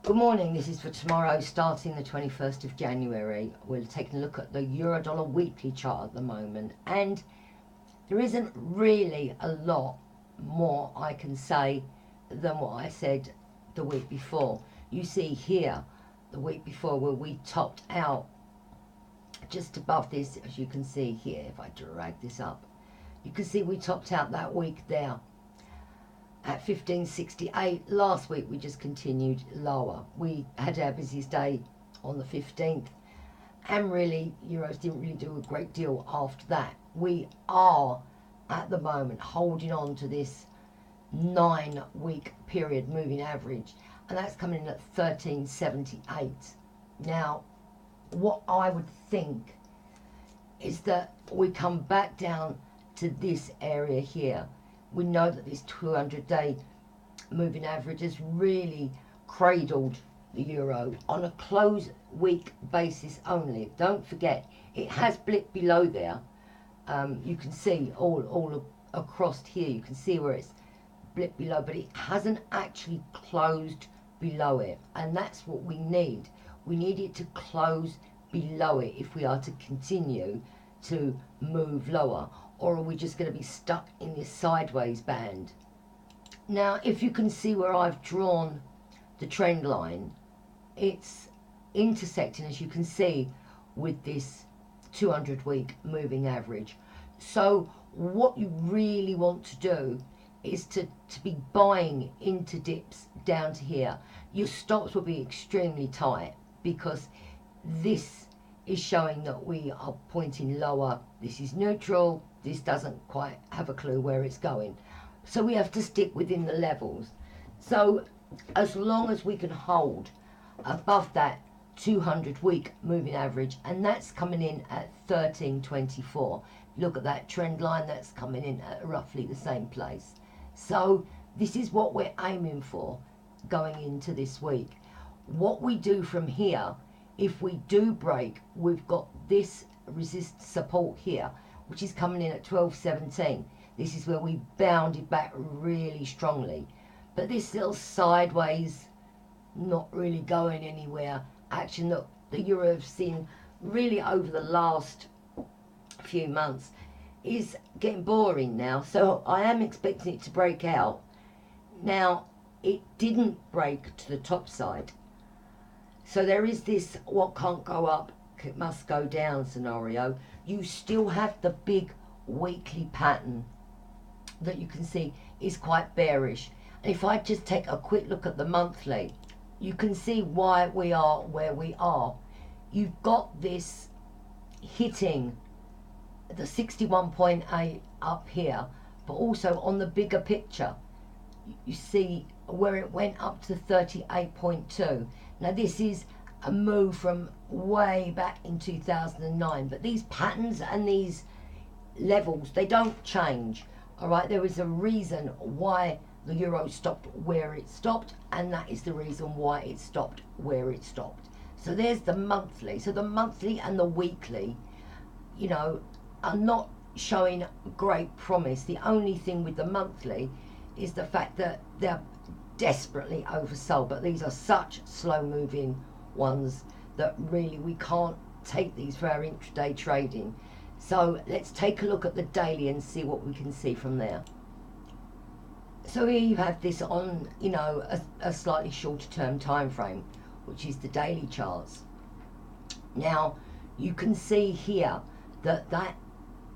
Good morning, this is for tomorrow, starting the 21st of January. We're taking a look at the Eurodollar weekly chart at the moment, and there isn't really a lot more I can say than what I said the week before. You see here, the week before, where we topped out just above this, as you can see here, if I drag this up, you can see we topped out that week there at 1568. Last week we just continued lower. We had our busiest day on the 15th, and really euros didn't really do a great deal after that. We are at the moment holding on to this 9-week period moving average, and that's coming in at 1378. Now what I would think is that we come back down to this area here. We know that this 200-day moving average has really cradled the euro on a close week basis only. Don't forget, it has blipped below there. You can see all across here, you can see where it's blipped below, but it hasn't actually closed below it, and that's what we need. We need it to close below it if we are to continue to move lower, or are we just going to be stuck in this sideways band? Now, if you can see where I've drawn the trend line, it's intersecting, as you can see, with this 200-week moving average. So what you really want to do is to be buying into dips down to here. Your stops will be extremely tight because this is showing that we are pointing lower. This is neutral. This doesn't quite have a clue where it's going. So we have to stick within the levels. So as long as we can hold above that 200-week moving average, and that's coming in at 1324. Look at that trend line, that's coming in at roughly the same place. So this is what we're aiming for going into this week. What we do from here, if we do break, we've got this resist support here, which is coming in at 1217. This is where we bounded back really strongly. But this little sideways, not really going anywhere action that the euro have seen really over the last few months is getting boring now. So I am expecting it to break out. Now, it didn't break to the top side. So there is this what can't go up, it must go down scenario. You still have the big weekly pattern that you can see is quite bearish. And if I just take a quick look at the monthly, you can see why we are where we are. You've got this hitting the 61.8 up here, but also on the bigger picture, you see where it went up to 38.2. Now this is a move from way back in 2009, but these patterns and these levels, they don't change. All right, there is a reason why the euro stopped where it stopped, and that is the reason why it stopped where it stopped. So there's the monthly. So the monthly and the weekly, you know, are not showing great promise. The only thing with the monthly is the fact that they're desperately oversold, but these are such slow moving ones that really we can't take these for our intraday trading. So let's take a look at the daily and see what we can see from there. So here you have this on, you know, a slightly shorter term time frame, which is the daily charts. Now you can see here that that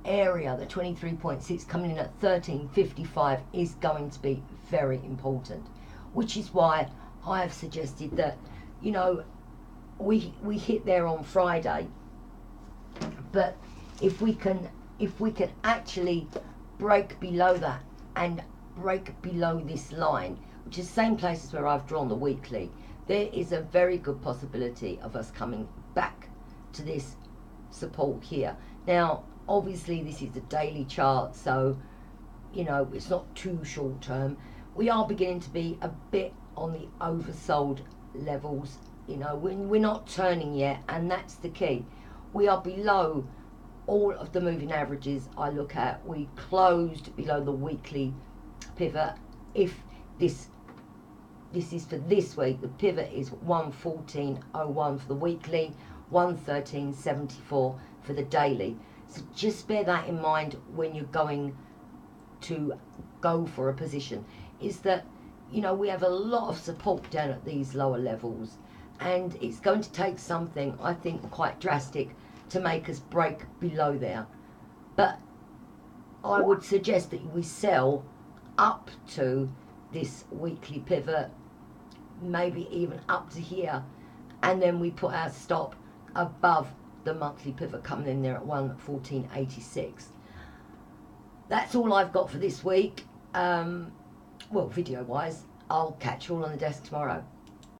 area, the 23.6 coming in at 1355, is going to be very important, which is why I have suggested that, you know, we hit there on Friday, but if we can actually break below that and break below this line, which is the same place as where I've drawn the weekly, there is a very good possibility of us coming back to this support here. Now obviously this is a daily chart, so you know it's not too short term. We are beginning to be a bit on the oversold levels, you know, we're not turning yet, and that's the key. We are below all of the moving averages I look at. We closed below the weekly pivot. If this this is for this week. The pivot is 114.01 for the weekly, 113.74 for the daily. So just bear that in mind when you're going to go for a position, is that, you know, we have a lot of support down at these lower levels, and it's going to take something, I think, quite drastic to make us break below there. But I would suggest that we sell up to this weekly pivot, maybe even up to here, and then we put our stop above the monthly pivot coming in there at 114.86. That's all I've got for this week. Well, video wise, I'll catch you all on the desk tomorrow.